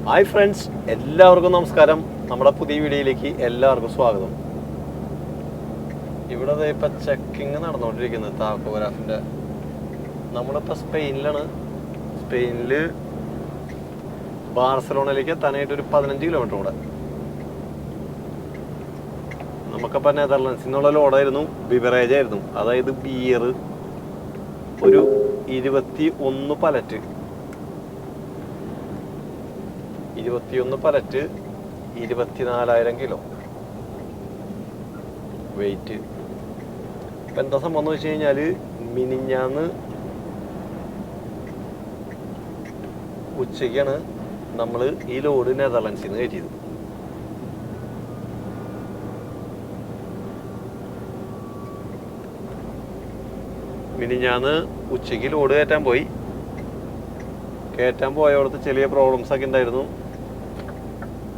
Hi friends, എല്ലാവർക്കും നമസ്കാരം. നമ്മുടെ പുതിയ വീഡിയോയിലേക്ക് എല്ലാവർക്കും സ്വാഗതം. ഇവിടെ ഇപ്പം ചെക്കിങ് നടന്നുകൊണ്ടിരിക്കുന്നത് താക്കോഗ്രാഫിൻ്റെ. നമ്മളിപ്പോൾ സ്പെയിനിലാണ്. സ്പെയിനിൽ ബാർസലോണയിലേക്ക് എത്താനായിട്ട് ഒരു 15 കിലോമീറ്റർ കൂടെ. നമുക്കപ്പോൾ നെതർലാൻഡ്സിൽ നിന്നുള്ള ലോഡായിരുന്നു, ബിവറേജ് ആയിരുന്നു. അതായത് ബിയർ ഒരു 21 പലറ്റ് 24,000 കിലോ വെയിറ്റ്. ഇപ്പം എന്താ സംഭവം എന്ന് വെച്ച് കഴിഞ്ഞാൽ, മിനിഞ്ഞാന്ന് ഉച്ചയ്ക്കാണ് നമ്മൾ ഈ ലോഡ് നെതർലാൻഡ്സിൽ നിന്ന് കയറ്റിയത്. മിനിഞ്ഞാന്ന് ഉച്ചയ്ക്ക് ലോഡ് കയറ്റാൻ പോയവിടുത്തെ ചെറിയ പ്രോബ്ലംസ് ഒക്കെ ഉണ്ടായിരുന്നു.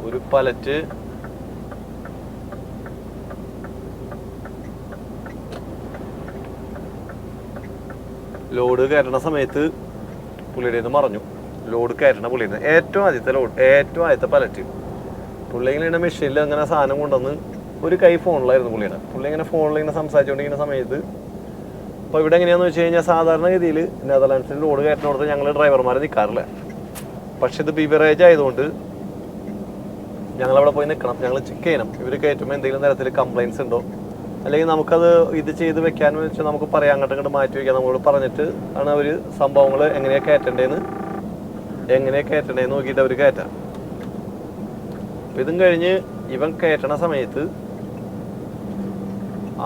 ഒരു പലറ്റ് ലോഡ് കയറ്റണ സമയത്ത് പുള്ളിയുടെ നിന്ന് മറഞ്ഞു. ലോഡ് കയറ്റണ പുള്ളിയുടെ ഏറ്റവും ആദ്യത്തെ പലറ്റ് പുള്ളി ഇങ്ങനെ മെഷീനിൽ അങ്ങനെ സാധനം കൊണ്ടുവന്ന് ഒരു കൈ ഫോണിലായിരുന്നു പുള്ളിയുടെ. പുള്ളി ഇങ്ങനെ ഫോണിൽ ഇങ്ങനെ സംസാരിച്ചുകൊണ്ടിരിക്കുന്ന സമയത്ത്, അപ്പോൾ ഇവിടെ എങ്ങനെയാണെന്ന് വെച്ച് കഴിഞ്ഞാൽ, സാധാരണഗതിയിൽ നെതർലാൻഡ്സിൽ ലോഡ് കയറ്റുന്നിടത്ത് ഞങ്ങൾ ഡ്രൈവർമാരെ നിൽക്കാറില്ല. പക്ഷെ ഇത് ബിവറേജ് ആയതുകൊണ്ട് ഞങ്ങളവിടെ പോയി നിൽക്കണം, ഞങ്ങൾ ചെക്ക് ചെയ്യണം ഇവർ കയറ്റുമ്പോൾ എന്തെങ്കിലും തരത്തിൽ കംപ്ലയിൻസ് ഉണ്ടോ, അല്ലെങ്കിൽ നമുക്കത് ഇത് ചെയ്ത് വെക്കാമെന്ന് വെച്ചാൽ നമുക്ക് പറയാം, അങ്ങോട്ട് മാറ്റി വയ്ക്കാം. നമ്മളോട് പറഞ്ഞിട്ട് ആണ് അവർ സംഭവങ്ങൾ എങ്ങനെയാണ് കയറ്റേണ്ടതെന്ന് നോക്കിയിട്ട് അവർ കയറ്റാം. അപ്പം ഇതും കഴിഞ്ഞ് ഇവൻ കയറ്റണ സമയത്ത്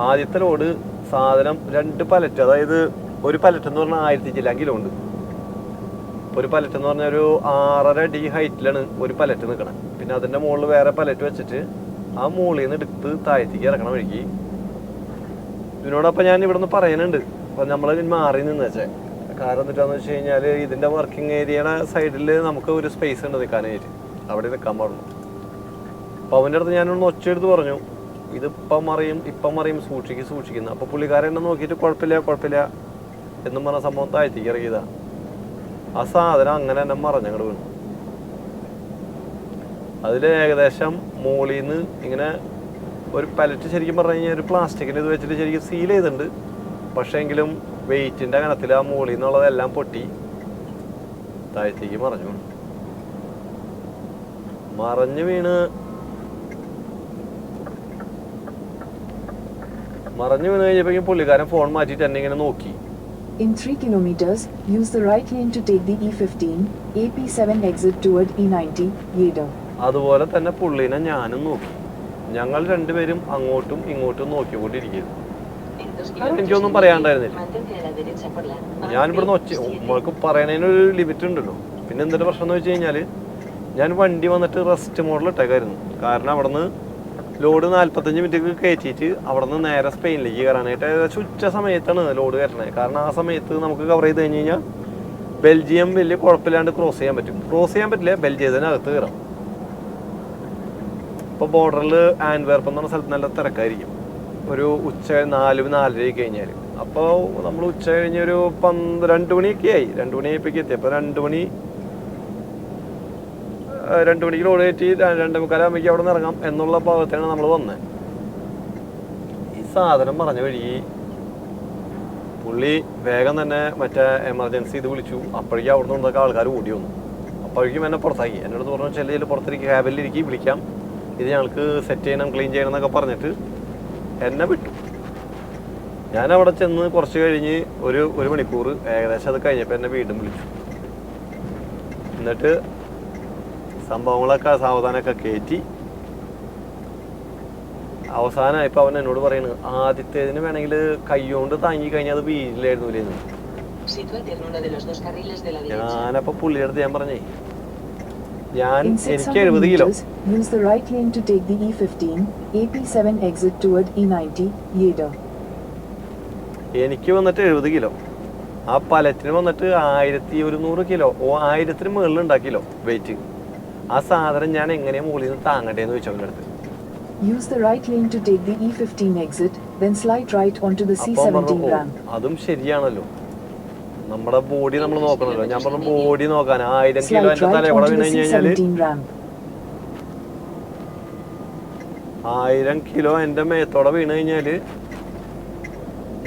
ആദ്യത്തെ ലോഡ് സാധനം 2 പലറ്റ്, അതായത് ഒരു പലറ്റ് എന്ന് പറഞ്ഞാൽ 1000 ചില കിലോ ഉണ്ട്. ഒരു പലറ്റ് എന്ന് പറഞ്ഞാൽ ഒരു 6.5 അടി ഹൈറ്റിലാണ് ഒരു പലറ്റ് നിൽക്കണം. പിന്നെ അതിൻ്റെ മുകളിൽ വേറെ പലറ്റ് വെച്ചിട്ട് ആ മുകളിൽ നിന്ന് എടുത്ത് താഴത്തേക്ക് ഇറക്കണം വഴിക്ക്. ഇതിനോടൊപ്പം ഞാൻ ഇവിടെ നിന്ന് പറയുന്നുണ്ട്, അപ്പം നമ്മൾ മാറി നിന്ന് വെച്ചാൽ കാരണം എന്നിട്ടാന്ന് വെച്ച് കഴിഞ്ഞാൽ, ഇതിൻ്റെ വർക്കിംഗ് ഏരിയയുടെ സൈഡിൽ നമുക്ക് ഒരു സ്പേസ് ഉണ്ട് നിൽക്കാനായിട്ട്, അവിടെ നിൽക്കാൻ പാടുള്ളൂ. അപ്പോൾ അവൻ്റെ അടുത്ത് ഞാനൊന്ന് ഒച്ചയെടുത്ത് പറഞ്ഞു, ഇതിപ്പം മറിയും സൂക്ഷിക്കുന്നു. അപ്പോൾ പുള്ളിക്കാരൻ എന്നെ നോക്കിയിട്ട് കുഴപ്പമില്ല എന്നും പറഞ്ഞ സംഭവം താഴ്ത്തേക്ക് ഇറങ്ങിയതാ. ആ സാധനം അങ്ങനെ തന്നെ മറഞ്ഞങ്ങോട്ട് വീണു. അതിൽ ഏകദേശം മുകളിൽ നിന്ന് ഇങ്ങനെ ഒരു പലറ്റ്, ശരിക്കും പറഞ്ഞു കഴിഞ്ഞാൽ ഒരു പ്ലാസ്റ്റിക്കിൻ്റെ ഇത് വെച്ചിട്ട് ശരിക്കും സീൽ ചെയ്തിട്ടുണ്ട്. പക്ഷേ എങ്കിലും വെയിറ്റിൻ്റെ കനത്തിൽ ആ മുകളിൽ നിന്നുള്ളതെല്ലാം പൊട്ടി താഴത്തേക്ക് മറഞ്ഞു വീണ് കഴിഞ്ഞപ്പോഴേക്കും പുള്ളിക്കാരൻ ഫോൺ മാറ്റിയിട്ട് എന്നെ ഇങ്ങനെ നോക്കി. In 3 kilometers, use the right lane to take the E15, AP7 exit toward E90, Yeda. അതുപോലെ തന്നെ പുള്ളിനെ ഞാനും നോക്കി. ഞങ്ങൾ രണ്ടുപേരും അങ്ങോട്ടും ഇങ്ങോട്ടും നോക്കിക്കൊണ്ടിരിക്കുന്നു. എനിക്കൊന്നും പറയാണ്ടായിരുന്നില്ല. ഞാനിവിടുന്ന് നമ്മൾക്ക് പറയണതിനൊരു ലിമിറ്റ് ഉണ്ടല്ലോ. പിന്നെ എന്തൊരു പ്രശ്നം എന്ന് വെച്ച് കഴിഞ്ഞാൽ, ഞാൻ വണ്ടി വന്നിട്ട് റെസ്റ്റ് മോഡിൽ ഇട്ടേക്കായിരുന്നു. കാരണം അവിടെ നിന്ന് ലോഡ് 45 മിനിറ്റ് കയറ്റിയിട്ട് അവിടെ നിന്ന് നേരെ സ്പെയിനിലേക്ക് കയറാനായിട്ട് ഏകദേശം ഉച്ച സമയത്താണ് ലോഡ് കയറ്റണത്. കാരണം ആ സമയത്ത് നമുക്ക് കവർ ചെയ്ത് കഴിഞ്ഞ് കഴിഞ്ഞാൽ ബെൽജിയം വലിയ കുഴപ്പമില്ലാണ്ട് ക്രോസ് ചെയ്യാൻ പറ്റില്ല, ബെൽജിയത്തിനകത്ത് കയറാം. ഇപ്പോൾ ബോർഡറിൽ ആൻഡ്വേർപ്പ് എന്ന് പറഞ്ഞ സ്ഥലത്ത് നല്ല തിരക്കായിരിക്കും ഒരു ഉച്ച 4-4:30 കഴിഞ്ഞാൽ. അപ്പോൾ നമ്മൾ ഉച്ച കഴിഞ്ഞ് ഒരു 2 മണിയൊക്കെ ആയി. 2 മണിയായപ്പോഴേക്ക് എത്തി. അപ്പോൾ 2 മണിക്ക് ലോഡ് കയറ്റി 2:45 ആകുമ്പോഴേക്ക് അവിടെ നിന്ന് ഇറങ്ങാം എന്നുള്ള ഭാഗത്താണ് നമ്മൾ വന്നത്. ഈ സാധനം പറഞ്ഞ വഴി പുള്ളി വേഗം തന്നെ മറ്റേ എമർജൻസി ഇത് വിളിച്ചു. അപ്പോഴേക്കും അവിടെ നിന്നൊക്കെ ആൾക്കാർ ഓടി വന്നു. അപ്പോഴേക്കും എന്നെ പുറത്താക്കി. എന്നോട് പറഞ്ഞു, ചെല്ലിയിൽ പുറത്തിരിക്കും, ക്യാബിലിരിക്കും, വിളിക്കാം, ഇത് ഞങ്ങൾക്ക് സെറ്റ് ചെയ്യണം, ക്ലീൻ ചെയ്യണം എന്നൊക്കെ പറഞ്ഞിട്ട് എന്നെ വിട്ടു. ഞാൻ അവിടെ ചെന്ന് കുറച്ച് കഴിഞ്ഞ് ഒരു മണിക്കൂർ ഏകദേശം അത് കഴിഞ്ഞപ്പോൾ എന്നെ വീണ്ടും വിളിച്ചു. എന്നിട്ട് സംഭവങ്ങളൊക്കെ സാവധാനമൊക്കെ കയറ്റി അവസാനമായപ്പോൾ അവൻ എന്നോട് പറയുന്നത്, ആദ്യത്തേതിന് വേണമെങ്കിൽ കൈകൊണ്ട് താങ്ങി കഴിഞ്ഞാൽ അത് വീഴില്ലായിരുന്നു ഇല്ലേന്ന്. ഞാനപ്പോൾ പുള്ളിയുടെ അടുത്ത് ഞാൻ പറഞ്ഞേ, എനിക്ക് 70 kilo. Use the right lane to take the E15, AP7 exit toward E90, Yeda. എനിക്ക് വന്നിട്ട് 70 കിലോ. ആ പലറ്റിന് വന്നിട്ട് 1100 കിലോ, 1000 മുകളിലുണ്ടാ കിലോ വെയിറ്റ്. ആ സാധനം ഞാൻ എങ്ങനെയാ മുകളിൽ നിന്ന് താങ്ങണ്ടേന്ന് ചോദിച്ചു അവൻ്റെ അടുത്ത്. Use the right lane to take the E15 exit, then slide right onto the C17 ramp. അതും ശരിയാണല്ലോ. നമ്മുടെ ബോഡി നമ്മൾ നോക്കണല്ലോ. ഞാൻ പറഞ്ഞ ബോഡി നോക്കാൻ 1000 കിലോ Slide എൻ്റെ right തലയോടെ onto വീണ് the കഴിഞ്ഞ് കഴിഞ്ഞാൽ C17 ramp. 1000 കിലോ എൻ്റെ മേത്തോടെ വീണ് കഴിഞ്ഞാൽ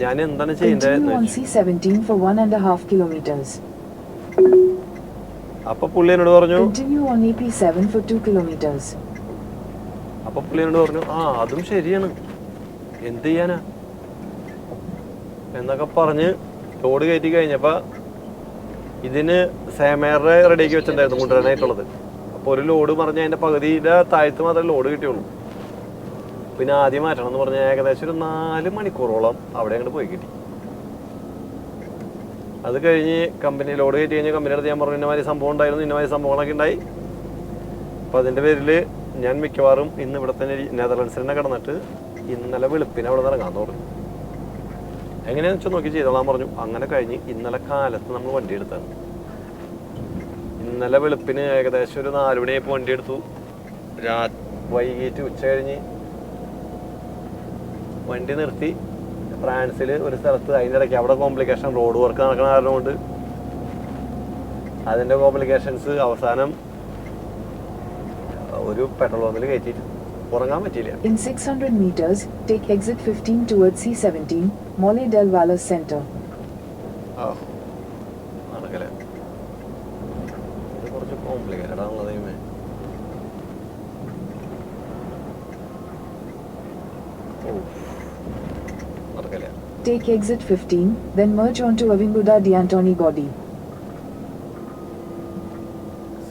ഞാൻ എന്താണ് ചെയ്യേണ്ടത്? Continue on C17 for 1.5 kilometers. അപ്പൊ പുള്ളി എന്നോട് പറഞ്ഞു, Continue on AP7 for 2 kilometers. അപ്പൊ പുള്ളി എന്നോട് പറഞ്ഞു, അതും ശരിയാണ്, എന്ത് ചെയ്യാനാ എന്നൊക്കെ പറഞ്ഞ് ലോഡ് കയറ്റി കഴിഞ്ഞപ്പോൾ ഇതിന് സേമേറെ റെഡിയാക്കി വെച്ചിട്ടുണ്ടായിരുന്നു കൊണ്ടുവരാനായിട്ടുള്ളത്. അപ്പോൾ ഒരു ലോഡ് പറഞ്ഞാൽ അതിൻ്റെ പകുതിയുടെ താഴത്ത് മാത്രമേ ലോഡ് കിട്ടിയുള്ളൂ. പിന്നെ ആദ്യം മാറ്റണം എന്ന് പറഞ്ഞാൽ ഏകദേശം ഒരു 4 മണിക്കൂറോളം അവിടെ അങ്ങോട്ട് പോയി കിട്ടി. അത് കഴിഞ്ഞ് കമ്പനി ലോഡ് കയറ്റി കഴിഞ്ഞ് കമ്പനി അടുത്ത് ഞാൻ പറഞ്ഞു ഇന്നമാതിരി സംഭവം ഉണ്ടായിരുന്നു, ഇന്നമാതിരി സംഭവങ്ങളൊക്കെ ഉണ്ടായി. അപ്പോൾ അതിൻ്റെ പേരിൽ ഞാൻ മിക്കവാറും ഇന്ന് ഇവിടെ തന്നെ നെതർലൻഡ്സിൽ തന്നെ കിടന്നിട്ട് ഇന്നലെ വെളുപ്പിനെ അവിടെ നിന്ന് ഇറങ്ങാൻ തുടങ്ങി. എങ്ങനെയാണെന്ന് വെച്ചാൽ നോക്കി ചെയ്തോളാൻ പറഞ്ഞു. അങ്ങനെ കഴിഞ്ഞ് ഇന്നലെ കാലത്ത് നമ്മൾ വണ്ടി എടുത്താണ്. ഇന്നലെ വെളുപ്പിന് ഏകദേശം ഒരു 4 മണിയായപ്പോൾ വണ്ടി എടുത്തു. വൈകിട്ട് ഉച്ച കഴിഞ്ഞ് വണ്ടി നിർത്തി ഫ്രാൻസിൽ ഒരു സ്ഥലത്ത്. അതിൻ്റെ ഇടയ്ക്ക് അവിടെ കോംപ്ലിക്കേഷൻ, റോഡ് വർക്ക് നടക്കുന്ന കാരണം കൊണ്ട് അതിൻ്റെ കോംപ്ലിക്കേഷൻസ് അവസാനം ഒരു പെട്രോൾ പമ്പിൽ കയറ്റിയിട്ട് ഉറങ്ങാൻ പറ്റിയില്ല. In 600 meters, take exit 15 towards C17, Molle del Valle Center. നടക്കല്ലേ, ഇത് കുറച്ച് കോംപ്ലിക്കേറ്റഡ് ആണല്ലോ ദൈവമേ. നടക്കല്ലേ. Take exit 15, then merge onto Avinguda di Antoni Gaudi.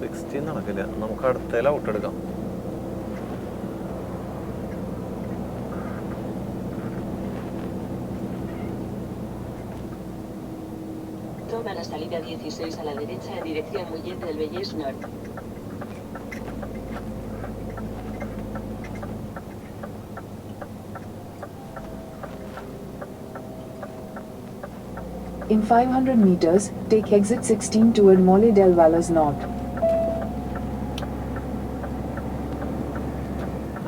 16 നടക്കില്ല, നമുക്ക് അടുത്തേൽ ഔട്ട് എടുക്കാം. Toma la salida 16 a la derecha en dirección Mollet del Vallès Nord. In 500 meters, take exit 16 toward Molle del Valle Nord.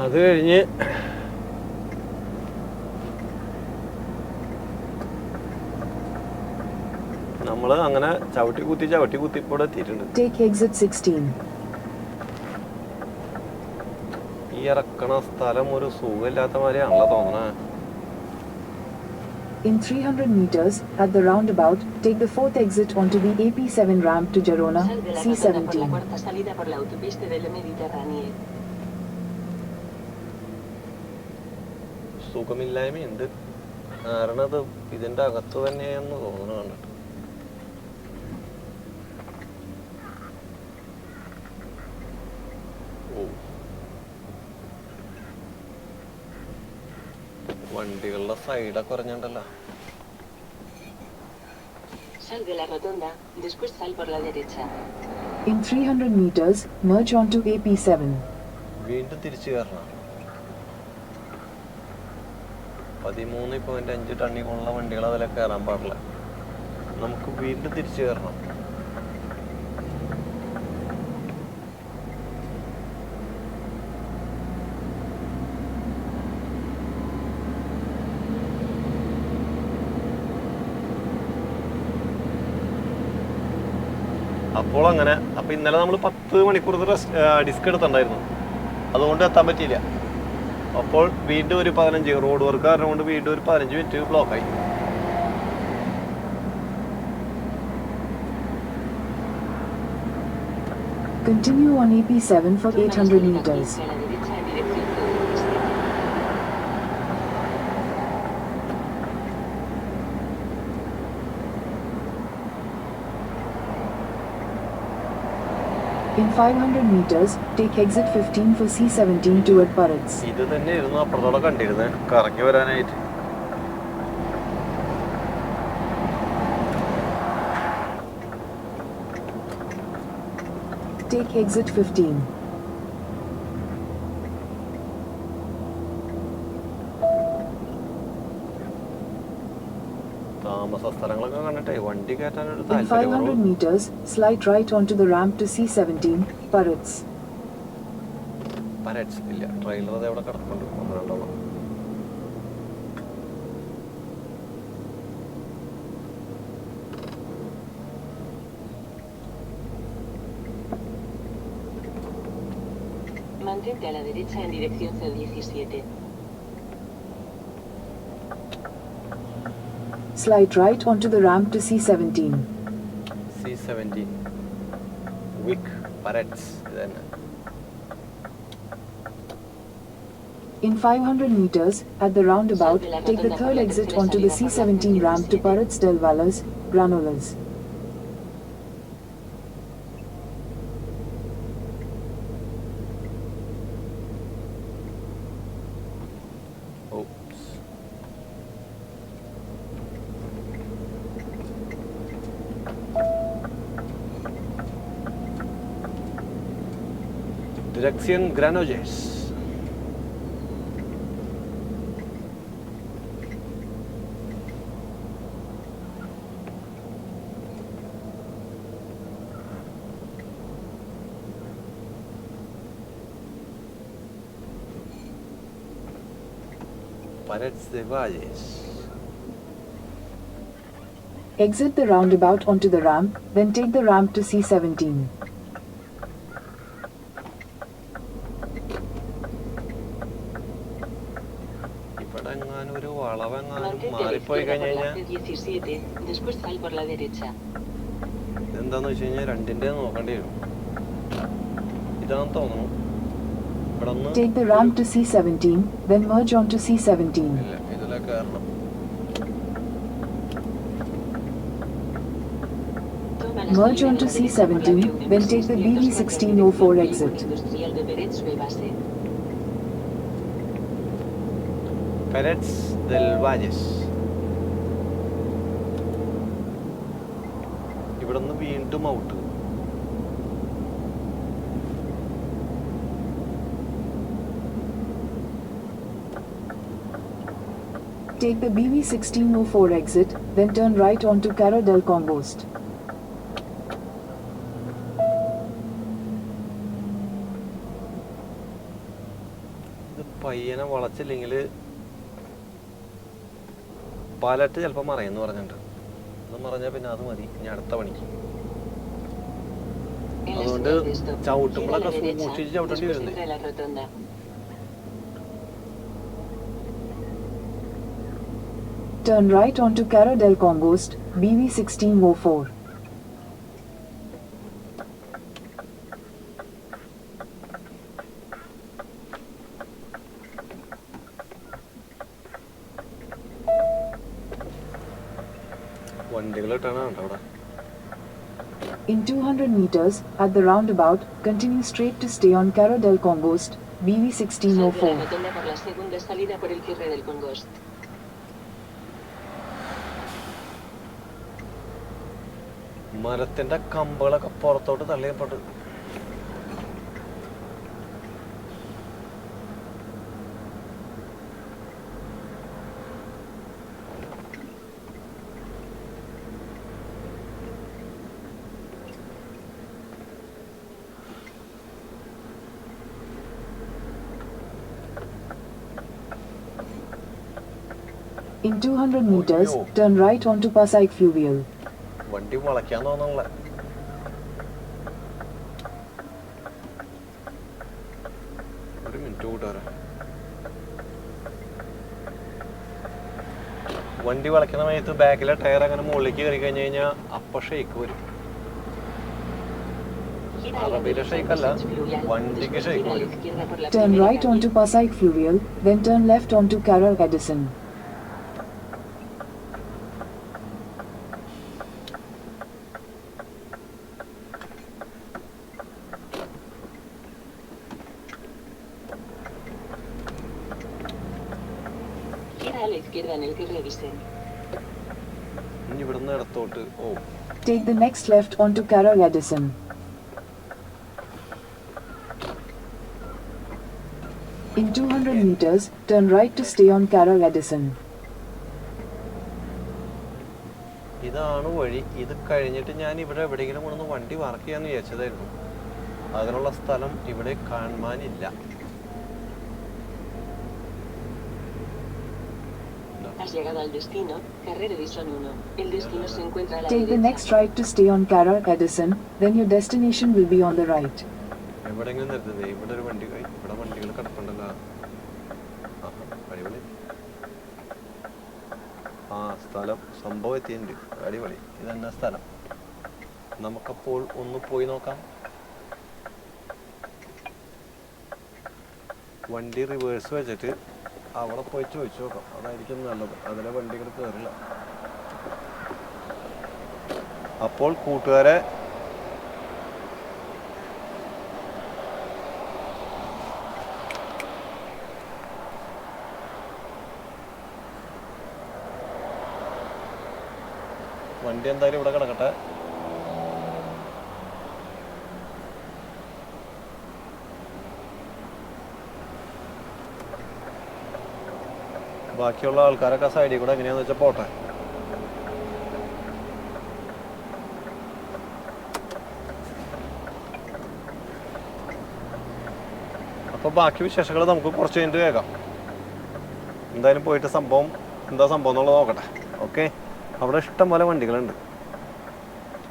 അത് കഴിഞ്ഞ് നമ്മൾ അങ്ങനെ ചവിട്ടി കുത്തി ഇപ്പോൾ ഇവിടെ എത്തിയിട്ടുണ്ട്. Take exit 16. ഈ ഇറക്കണ സ്ഥലം ഒരു സുഖമില്ലാത്ത മാതിരിയാണല്ലോ തോന്നണേ. In 300 meters, at the roundabout, take the 4th exit onto the AP7 ramp to Girona, Sal de la rotonda por la C17. cuarta salida por la autopista del Mediterráneo. സുഖമില്ലായ്മയുണ്ട്, കാരണം അത് ഇതിൻ്റെ അകത്ത് തന്നെയാണെന്ന് തോന്നുന്നു കണ്ടിട്ട്. വണ്ടികളുടെ സൈഡൊക്കെ കുറഞ്ഞുണ്ടല്ലോ. Sal de la rotonda, después sal por la derecha. In 300 meters, merge onto AP7. വീണ്ടും തിരിച്ചു കയറണം. 13.5 ടണ്ണിൽ കൊള്ള വണ്ടികൾ അതിലൊക്കെ കയറാൻ പാടില്ല. നമുക്ക് വീണ്ടും തിരിച്ചു കയറണം. അപ്പോൾ അങ്ങനെ അപ്പോൾ ഇന്നലെ നമ്മൾ 10 മണിക്കൂർ ഡിസ്ക് എടുത്തിട്ടുണ്ടായിരുന്നു, അതുകൊണ്ട് എത്താൻ പറ്റിയില്ല. അപ്പോൾ വീണ്ടും ഒരു 15 റോഡ് വർക്ക് കാരണം കൊണ്ട് വീണ്ടും ഒരു 15 മിനിറ്റ് ബ്ലോക്കായി. Continue on AP7 for 800 meters. A la derecha en dirección oeste. In 500 meters, take exit 15 for C17 toward Paritz. ഇത് തന്നെയായിരുന്നു അപ്പുറത്തോടെ കണ്ടിരുന്നത് കറങ്ങി വരാനായിട്ട്. Take exit 15. താമസ സ്ഥലങ്ങളൊക്കെ കണ്ടിട്ടേ വണ്ടി കയറ്റാനൊരു In താല്പര്യം 500 meters, slide right onto the ramp to C17, Paritz. ഇല്ല. ട്രെയിലർ അത് എവിടെ കിടക്കുന്നുണ്ട്. Mantente a la derecha en dirección C17. Slide right onto the ramp to C17. C17 Wick Parets ഇത് തന്നെ. In 500 meters, at the roundabout, take the third exit onto the C17 ramp to Parets del Valles, Granollers. Oops. Dirección Granollers. Parets de Valles. Exit the roundabout onto the ramp, then take the ramp to C17. ഇവിടെ എങ്ങാനും ഒരു വളവെങ്ങാനും Mantente a la മാറിപ്പോയി izquierda കഴിഞ്ഞു por la കഴിഞ്ഞാൽ C17, después sal por la derecha. ഇതെന്താന്ന് വെച്ച് കഴിഞ്ഞാൽ രണ്ടിൻ്റെ നോക്കേണ്ടി വരും. ഇതാണെന്ന് തോന്നുന്നു. ഇവിടെ നിന്ന് Take the ramp to C17, then merge onto C17. ഇല്ല ഇതിലെ കയറണം. Toma la Merge salida onto de la derecha por la C17, B1 then take the 600 BV1604 exit. Industrial de Pérez Base. Parets del Valles. ഇവിടെ നിന്ന് വീണ്ടും out. Take the BV1604 exit, then turn right onto Cara del Congost. ഇത് പയ്യനെ വളച്ചില്ലെങ്കിൽ palette ചിലപ്പോൾ മറയെന്ന് പറഞ്ഞിട്ടുണ്ട്. അത് മറഞ്ഞാൽ പിന്നെ അത് മതി ഇനി അടുത്ത പണിക്ക്. En la അതുകൊണ്ട് señal de stop, gira a ചവിട്ടുമ്പോഴൊക്കെ la derecha, സൂക്ഷിച്ച് ചവിട്ടേണ്ടി después വരുന്നേ. entra a la rotonda. Turn right onto Cara del Congost, BV1604. വണ്ടികൾ ഇട്ടാണ് കേട്ടോ അവിടെ. In 200 meters, at the roundabout, continue straight to stay on Cara del Congost, Sal de la BV1604. rotonda por la segunda salida por el cierre del Congost. മരത്തിന്റെ കമ്പുകളൊക്കെ പുറത്തോട്ട് തള്ളിയപ്പെട്ടു. In 200 meters, turn right onto Passaic Fluvial. വണ്ടി വളയ്ക്കാൻ തോന്നണല്ലേ. ഒരു minute കൂട്ടുകാരാ. വണ്ടി വളയ്ക്കുന്ന സമയത്ത് ബാക്കിലെ tyre അങ്ങനെ മുകളിലേക്ക് കയറി കഴിഞ്ഞു കഴിഞ്ഞാൽ അപ്പൊ ഷെയ്ക്ക് വരും. Gira a la അറബിയിലെ derecha en ഷെയ്ക്ക് അല്ല, Passage Fluvial, വണ്ടിക്ക് después ഷെയ്ക്ക് gira a la വരും. izquierda por la Turn primera right onto calle. Passaic Fluvial, then turn left onto Cara Edison. Gira a la izquierda en el que revisen. ഇനി ഇവിടുന്ന് ഇടത്തോട്ട് Take the next left onto Cara Edison. In 200 meters, turn right to stay on Cara Edison. ഇതാണ് വഴി. ഇത് കഴിഞ്ഞിട്ട് ഞാൻ ഇവിടെ എവിടെയെങ്കിലും കൊണ്ടൊന്ന് വണ്ടി വർക്ക് ചെയ്യാന്ന് വിചാരിച്ചതായിരുന്നു. അതിനുള്ള സ്ഥലം ഇവിടെ കാണാനില്ല. Has llegado al destino, Carrera Edison 1. El destino se encuentra a la Take the derecha. next right to stay on Cara Edison, then your destination will be on the right. എവിടെയെങ്കിലും നിർത്തുന്നത് ഇവിടെ ഒരു വണ്ടി ഇവിടെ വണ്ടികൾ കിടപ്പുണ്ടല്ലോ. അടിപൊളി. ആ സ്ഥലം സംഭവം എത്തിയിട്ടുണ്ട്. അടിപൊളി. ഇതന്നെ സ്ഥലം. നമുക്കപ്പോൾ ഒന്ന് പോയി നോക്കാം. വണ്ടി റിവേഴ്സ് വെച്ചിട്ട് അവിടെ പോയി ചോദിച്ചു നോക്കാം. അതായിരിക്കും നല്ലത്. അതിലെ വണ്ടികൾ കയറില്ല. അപ്പോൾ കൂട്ടുകാരെ വണ്ടി എന്തായാലും ഇവിടെ കിടക്കട്ടെ. ബാക്കിയുള്ള ആൾക്കാരൊക്കെ സൈഡിൽ കൂടെ എങ്ങനെയാന്ന് വെച്ചാൽ പോട്ടെ. അപ്പോൾ ബാക്കി വിശേഷങ്ങൾ നമുക്ക് കുറച്ച് കഴിഞ്ഞിട്ട് കേൾക്കാം. എന്തായാലും പോയിട്ട് എന്താ സംഭവം എന്നുള്ളത് നോക്കട്ടെ. ഓക്കെ, അവിടെ ഇഷ്ടം പോലെ വണ്ടികളുണ്ട്.